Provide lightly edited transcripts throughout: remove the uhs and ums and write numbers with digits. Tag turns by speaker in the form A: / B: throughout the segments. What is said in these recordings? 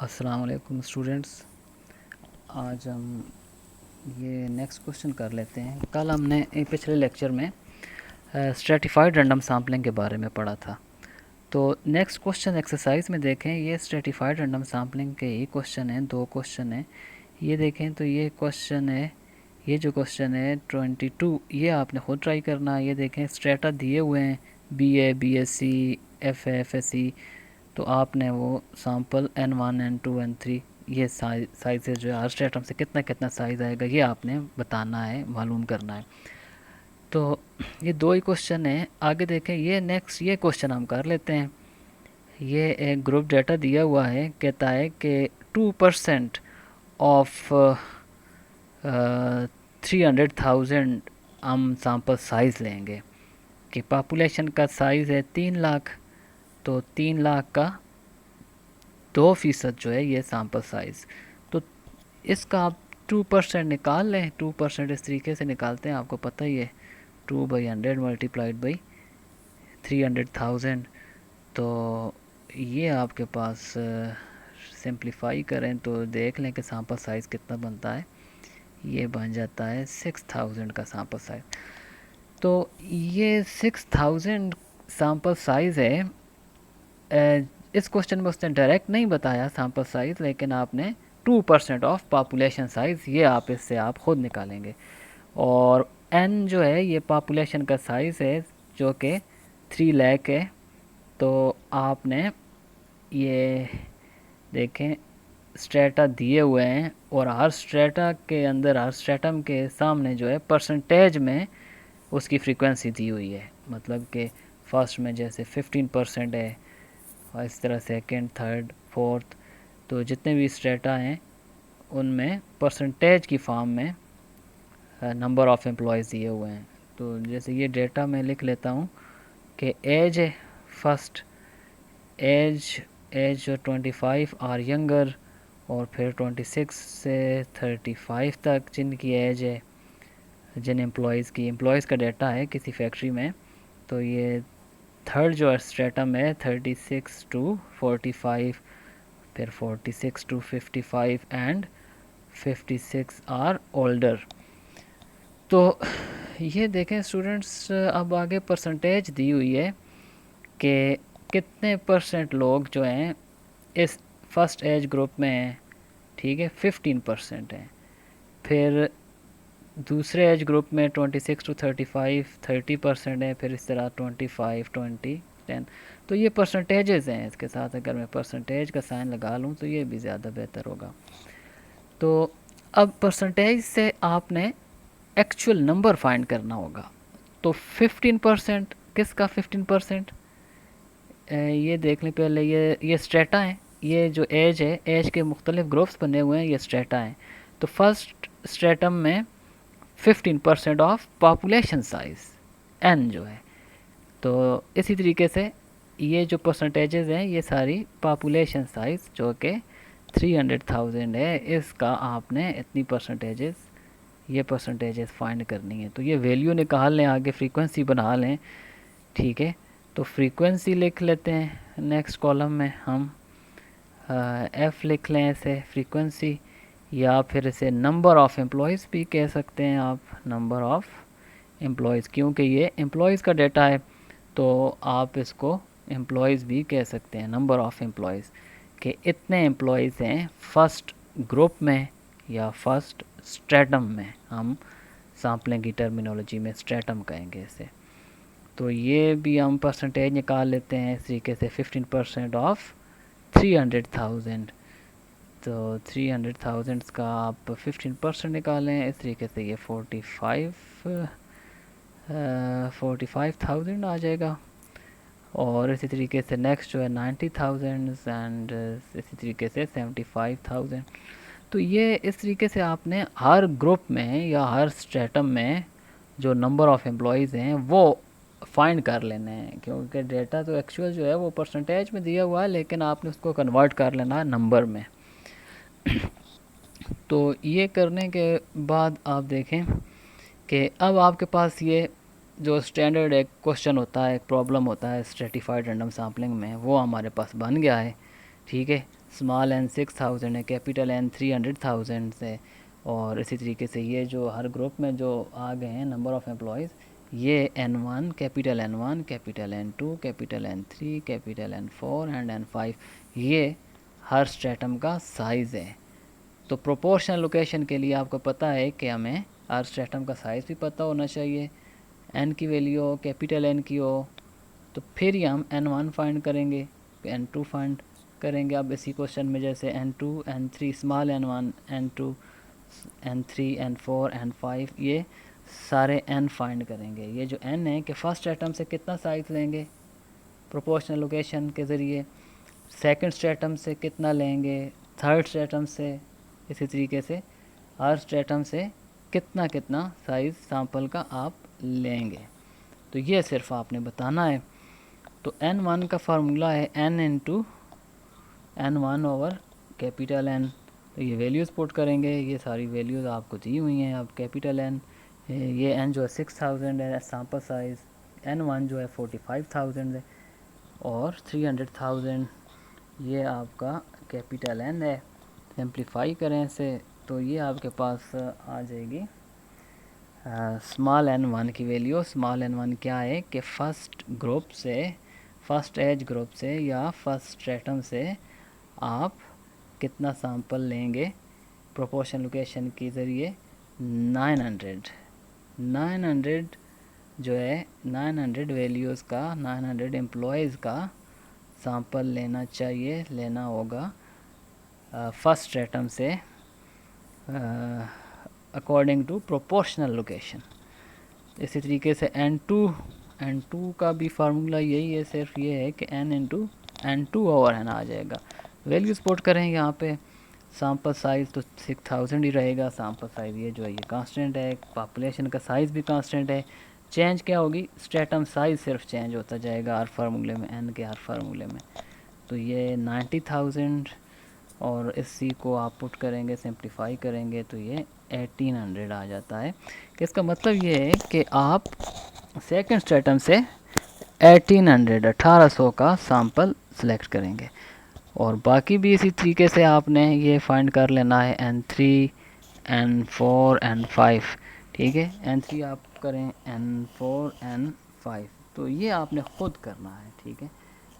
A: अस्सलाम वालेकुम स्टूडेंट्स। आज हम ये नेक्स्ट क्वेश्चन कर लेते हैं। कल हमने पिछले लेक्चर में स्ट्रेटिफाइड रैंडम सैम्पलिंग के बारे में पढ़ा था। तो नेक्स्ट क्वेश्चन एक्सरसाइज में देखें, ये स्ट्रेटिफाइड रैंडम सैम्पलिंग के ही क्वेश्चन हैं, दो क्वेश्चन हैं। ये देखें तो ये क्वेश्चन है, ये जो क्वेश्चन है 22, ये आपने ख़ुद ट्राई करना है। ये देखें स्ट्रेटा दिए हुए हैं, BA, BSc, FA, FSc। तो आपने वो सैम्पल N1, N2, N3 ये साइज़ जो है हर स्ट्रेटम से कितना कितना साइज़ आएगा ये आपने बताना है, मालूम करना है। तो ये दो ही क्वेश्चन हैं। आगे देखें, ये नेक्स्ट ये क्वेश्चन हम कर लेते हैं। ये एक ग्रुप डाटा दिया हुआ है, कहता है कि 2% ऑफ 300,000 हम सैम्पल साइज़ लेंगे कि पॉपुलेशन का साइज़ है 3 लाख। तो 3 लाख का 2% जो है ये सैम्पल साइज़। तो इसका आप 2% निकाल लें। 2% इस तरीके से निकालते हैं, आपको पता ही है, 2/100 मल्टीप्लाइड बाई 300,000। तो ये आपके पास सिंप्लीफाई करें तो देख लें कि सैम्पल साइज़ कितना बनता है। ये बन जाता है 6000 का सैम्पल साइज़। तो ये 6000 सैम्पल साइज़ है। इस क्वेश्चन में उसने डायरेक्ट नहीं बताया सैम्पल साइज़, लेकिन आपने 2% ऑफ पॉपुलेशन साइज़ ये आप इससे आप ख़ुद निकालेंगे। और n जो है ये पॉपुलेशन का साइज़ है जो कि 3 लाख है। तो आपने ये देखें स्ट्रेटा दिए हुए हैं और हर स्ट्रेटा के अंदर, हर स्ट्रेटम के सामने जो है परसेंटेज में उसकी फ्रीक्वेंसी दी हुई है। मतलब कि फर्स्ट में जैसे 15% है, और इस तरह सेकंड, थर्ड, फोर्थ, तो जितने भी स्ट्रेटा हैं उनमें परसेंटेज की फॉर्म में नंबर ऑफ़ एम्प्लॉयज़ दिए हुए हैं। तो जैसे ये डेटा मैं लिख लेता हूँ कि एज है फर्स्ट, एज जो 25 आर यंगर, और फिर 26 से 35 तक जिनकी एज है, जिन एम्प्लॉयज़ का डाटा है किसी फैक्ट्री में। तो ये थर्ड जो स्ट्रेटम है 36 टू 45, फिर 46 टू 55 एंड 56 आर ओल्डर। तो ये देखें स्टूडेंट्स, अब आगे परसेंटेज दी हुई है कि कितने परसेंट लोग जो हैं इस फर्स्ट एज ग्रुप में हैं। ठीक है, 15% हैं। फिर दूसरे एज ग्रुप में 26 टू 35 30% है। फिर इस तरह 25, 20, 10। तो ये परसेंटेजेस हैं। इसके साथ अगर मैं परसेंटेज का साइन लगा लूँ तो ये भी ज़्यादा बेहतर होगा। तो अब परसेंटेज से आपने एक्चुअल नंबर फाइंड करना होगा। तो 15% किसका 15%? ये देख लें पहले, ये स्ट्रेटा है। ये जो एज है, एज के मुख्तलिफ ग्रुप्स बने हुए हैं, ये स्ट्रेटा हैं। तो फर्स्ट स्ट्रेटम में 15% ऑफ पॉपुलेशन साइज़ n जो है। तो इसी तरीके से ये जो परसेंटेजेस हैं ये सारी पॉपुलेशन साइज़ जो कि 300,000 है, इसका आपने इतनी परसेंटेजेस, ये परसेंटेजेस फाइंड करनी है। तो ये वैल्यू निकाल लें, आगे फ्रीक्वेंसी बना लें। ठीक है, तो फ्रीक्वेंसी लिख लेते हैं। नेक्स्ट कॉलम में हम f लिख लें इसे फ्रीक्वेंसी, या फिर इसे नंबर ऑफ़ एम्प्लॉयज़ भी कह सकते हैं आप, नंबर ऑफ़ एम्प्लॉयज़, क्योंकि ये एम्प्लॉयज़ का डेटा है तो आप इसको एम्प्लॉयज़ भी कह सकते हैं, नंबर ऑफ़ एम्प्लॉयज़, कि इतने एम्प्लॉयज़ हैं फर्स्ट ग्रुप में या फर्स्ट स्ट्रेटम में। हम सैम्पलिंग की टर्मिनोलॉजी में स्ट्रेटम कहेंगे इसे। तो ये भी हम परसेंटेज निकाल लेते हैं इस तरीके से, 15% ऑफ 300,000। तो 300,000 का आप 15% निकालें, इस तरीके से ये 45,000 आ जाएगा। और इसी तरीके से नेक्स्ट जो है 90,000 एंड इसी तरीके से 75,000। तो ये इस तरीके से आपने हर ग्रुप में या हर स्ट्रेटम में जो नंबर ऑफ़ एम्प्लॉयज़ हैं वो फाइंड कर लेने हैं, क्योंकि डेटा तो एक्चुअल जो है वो परसेंटेज में दिया हुआ है, लेकिन आपने उसको कन्वर्ट कर लेना है नंबर में। तो ये करने के बाद आप देखें कि अब आपके पास ये जो स्टैंडर्ड एक क्वेश्चन होता है, एक प्रॉब्लम होता है स्ट्रेटिफाइड रैंडम सैम्पलिंग में, वो हमारे पास बन गया है। ठीक है, स्मॉल एन 6000 है, कैपिटल एन 300,000 है। और इसी तरीके से ये जो हर ग्रुप में जो आ गए हैं नंबर ऑफ़ एम्प्लॉयज़, ये N1, capital N1, capital N2, capital N3, capital N4 and N5, ये हर स्ट्रेटम का साइज़ है। तो प्रोपोर्शनल लोकेशन के लिए आपको पता है कि हमें हर स्ट्रेटम का साइज़ भी पता होना चाहिए, n की वैल्यू हो, कैपिटल N की हो, तो फिर ही हम N1 फाइंड करेंगे, N2 फाइंड करेंगे। अब इसी क्वेश्चन में जैसे N2, N3, small N1, N2, N3, N4, N5, ये सारे n फाइंड करेंगे। ये जो n है कि फर्स्ट एटम से कितना साइज़ लेंगे प्रोपोर्शनल लोकेशन के ज़रिए, सेकंड स्ट्रेटम से कितना लेंगे, थर्ड स्ट्रेटम से, इसी तरीके से हर स्ट्रेटम से कितना कितना साइज़ सैंपल का आप लेंगे। तो ये सिर्फ आपने बताना है। तो N1 का फार्मूला है n into N1 over capital N। तो ये वैल्यूज़ पुट करेंगे, ये सारी वैल्यूज़ आपको दी हुई हैं। अब कैपिटल N, ये n जो है 6000 है सैम्पल साइज़, N1 जो है 45,000 है, और 300,000 ये आपका कैपिटल N है। सिंप्लीफाई करें इसे तो ये आपके पास आ जाएगी स्मॉल n1 की वैल्यू। स्मॉल n1 क्या है कि फ़र्स्ट ग्रुप से, फ़र्स्ट एज ग्रुप से या फर्स्ट स्ट्रेटम से आप कितना सैंपल लेंगे प्रोपोर्शन लोकेशन के ज़रिए, 900 जो है 900 वैल्यूज़ का, 900 एम्प्लॉयज़ का सैंपल लेना चाहिए, लेना होगा फर्स्ट स्ट्रेटम से अकॉर्डिंग टू प्रोपोर्शनल लोकेशन। इसी तरीके से N2 का भी फार्मूला यही है, सिर्फ ये है कि n into N2 over n आ जाएगा। वैल्यूज पुट करें यहाँ पे, सैम्पल साइज़ तो 6000 ही रहेगा। सैम्पल साइज़ ये जो है ये कांस्टेंट है, पॉपुलेशन का साइज़ भी कांस्टेंट है। चेंज क्या होगी, स्ट्रेटम साइज़ सिर्फ चेंज होता जाएगा हर फार्मूले में, n के हर फार्मूले में। तो ये 90,000 और इसी को आप पुट करेंगे, सिंप्लीफाई करेंगे तो ये 1800 आ जाता है। कि इसका मतलब ये है कि आप सेकंड स्ट्रेटम से 1800 का सैंपल सेलेक्ट करेंगे, और बाकी भी इसी तरीके से आपने ये फाइंड कर लेना है N3, N4, N5। ठीक है, N3 आप करें, N4, N5, तो ये आपने ख़ुद करना है। ठीक है,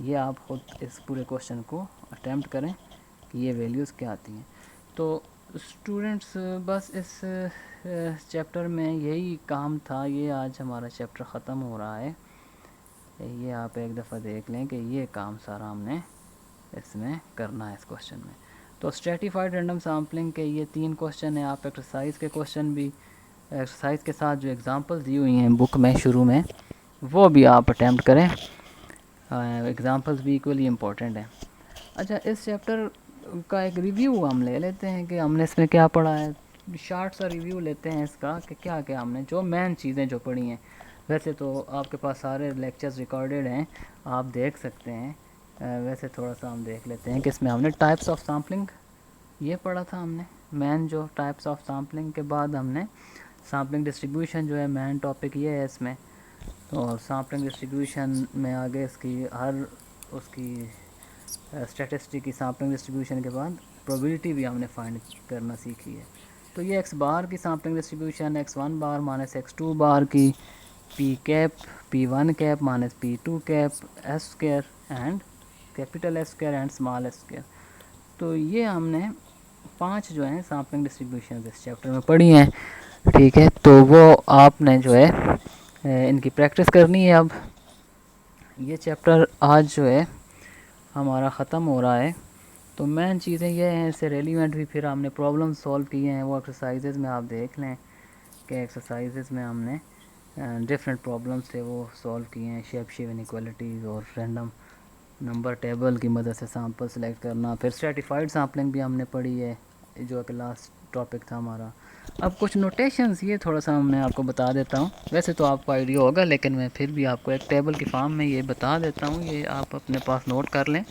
A: ये आप ख़ुद इस पूरे क्वेश्चन को अटैम्प्ट करें कि ये वैल्यूज़ क्या आती हैं। तो स्टूडेंट्स बस इस चैप्टर में यही काम था। ये आज हमारा चैप्टर ख़त्म हो रहा है। ये आप एक दफ़ा देख लें कि ये काम सारा हमने इसमें करना है इस क्वेश्चन में। तो स्ट्रेटिफाइड रैंडम सैम्पलिंग के ये 3 क्वेश्चन हैं। आप एक्सरसाइज के क्वेश्चन भी, एक्सरसाइज के साथ जो एग्ज़ाम्पल्स दी हुई हैं बुक में शुरू में, वो भी आप अटैम्प्ट करें। एग्ज़ाम्पल्स भी इक्वली इम्पोर्टेंट हैं। अच्छा, इस चैप्टर का एक रिव्यू हम ले लेते हैं कि हमने इसमें क्या पढ़ा है। शार्ट सा रिव्यू लेते हैं इसका कि क्या क्या हमने, जो मेन चीज़ें जो पढ़ी हैं। वैसे तो आपके पास सारे लेक्चर्स रिकॉर्डेड हैं, आप देख सकते हैं। वैसे थोड़ा सा हम देख लेते हैं कि इसमें हमने टाइप्स ऑफ सैम्पलिंग ये पढ़ा था हमने, मेन जो टाइप्स ऑफ सैम्पलिंग के बाद हमने सैम्पलिंग डिस्ट्रीब्यूशन जो है मेन टॉपिक ये है इसमें। और सैम्पलिंग डिस्ट्रीब्यूशन में आगे इसकी हर उसकी स्टैटिस्टिक की सैम्पलिंग डिस्ट्रीब्यूशन के बाद प्रोबेबिलिटी भी हमने फाइंड करना सीखी है। तो ये x बार की सैम्पलिंग डिस्ट्रीब्यूशन, x1 बार माइनस x2 बार की, p cap, p1 cap minus p2 cap, s square and capital S square and small s square. तो ये हमने 5 जो हैं सैम्पलिंग डिस्ट्रीब्यूशन इस चैप्टर में पढ़ी हैं। ठीक है, तो वो आपने जो है इनकी प्रैक्टिस करनी है। अब ये चैप्टर आज जो है हमारा ख़त्म हो रहा है। तो मेन चीज़ें ये हैं, इससे रेलिवेंट भी फिर हमने प्रॉब्लम सॉल्व किए हैं, वो एक्सरसाइजेज़ में आप देख लें कि एक्सरसाइजेज़ में हमने डिफरेंट प्रॉब्लम्स थे वो सॉल्व किए हैं। शेप इनइक्वालिटीज़ और रैंडम नंबर टेबल की मदद से सैम्पल सेलेक्ट करना। फिर स्ट्रेटिफाइड सैम्पलिंग भी हमने पढ़ी है, जो कि लास्ट टॉपिक था हमारा। अब कुछ नोटेशंस ये थोड़ा सा मैं आपको बता देता हूँ। वैसे तो आपको आइडिया होगा, लेकिन मैं फिर भी आपको एक टेबल की फॉर्म में ये बता देता हूँ। ये आप अपने पास नोट कर लें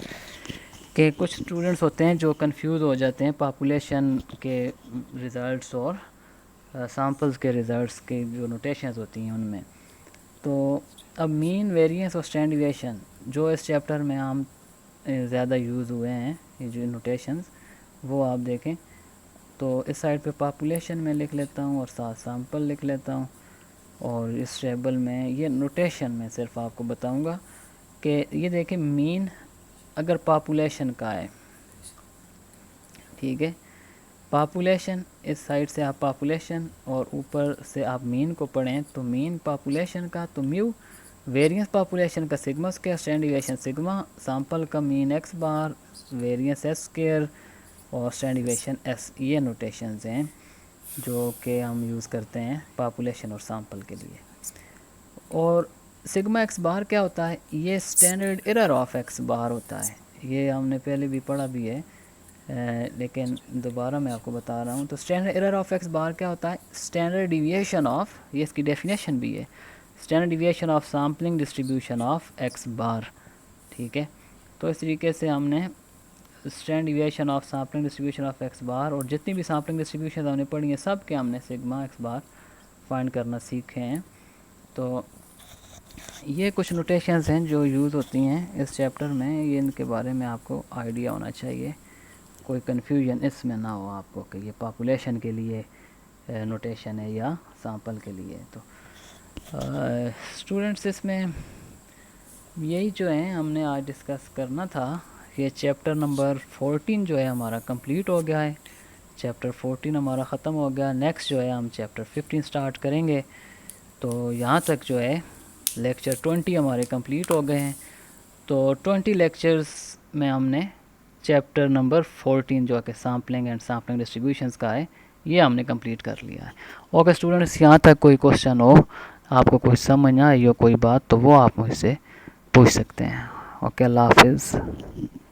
A: कि कुछ स्टूडेंट्स होते हैं जो कंफ्यूज हो जाते हैं पॉपुलेशन के रिज़ल्ट्स और सैम्पल्स के रिज़ल्ट्स के जो नोटेशंस होती हैं उनमें। तो अब मीन, वेरिएंस और स्टैंडर्ड डिविएशन जो इस चैप्टर में हम ज़्यादा यूज़ हुए हैं, ये जो नोटेशंस वो आप देखें। तो इस साइड पे पॉपुलेशन में लिख लेता हूँ और साथ सैंपल लिख लेता हूँ। और इस टेबल में ये नोटेशन में सिर्फ आपको बताऊँगा कि ये देखें मीन अगर पॉपुलेशन का है, ठीक है, पॉपुलेशन इस साइड से आप पॉपुलेशन और ऊपर से आप मीन को पढ़ें तो मीन पॉपुलेशन का तो म्यू, वेरिएंस पॉपुलेशन का sigma square, standard deviation sigma, sample का मीन एक्स बार, वेरिएंस एस स्क्वायर और स्टैंडर्ड डिविएशन एस। ये नोटेशंस हैं जो कि हम यूज़ करते हैं पॉपुलेशन और सैंपल के लिए। और सिग्मा एक्स बार क्या होता है? ये स्टैंडर्ड एरर ऑफ एक्स बार होता है। ये हमने पहले भी पढ़ा भी है, लेकिन दोबारा मैं आपको बता रहा हूँ। तो स्टैंडर्ड एरर ऑफ एक्स बार क्या होता है? स्टैंडर्ड डिविएशन ऑफ, ये इसकी डेफिनेशन भी है, standard deviation of sampling distribution of X bar, ठीक है। तो इस तरीके से हमने standard deviation of sampling distribution of X bar और जितनी भी सैम्पलिंग डिस्ट्रीब्यूशन हमने पढ़ी है सब के हमने सिग्मा एक्स बार फाइंड करना सीखे हैं। तो ये कुछ नोटेशंस हैं जो यूज़ होती हैं इस चैप्टर में, ये इनके बारे में आपको आइडिया होना चाहिए, कोई कन्फ्यूजन इसमें ना हो आपको कि ये पॉपुलेशन के लिए नोटेशन है या सैंपल के लिए। तो स्टूडेंट्स इसमें यही जो है हमने आज डिस्कस करना था। ये चैप्टर नंबर 14 जो है हमारा कंप्लीट हो गया है, चैप्टर 14 हमारा ख़त्म हो गया। नेक्स्ट जो है हम चैप्टर 15 स्टार्ट करेंगे। तो यहाँ तक जो है लेक्चर 20 हमारे कंप्लीट हो गए हैं। तो 20 लेक्चर्स में हमने चैप्टर नंबर 14 जो है कि सैम्पलिंग एंड सैम्पलिंग डिस्ट्रीब्यूशंस का है, ये हमने कंप्लीट कर लिया है। ओके स्टूडेंट्स, यहाँ तक कोई क्वेश्चन हो, आपको कोई समझ ना आई हो कोई बात, तो वो आप मुझसे पूछ सकते हैं। ओके, अल्लाह हाफिज़।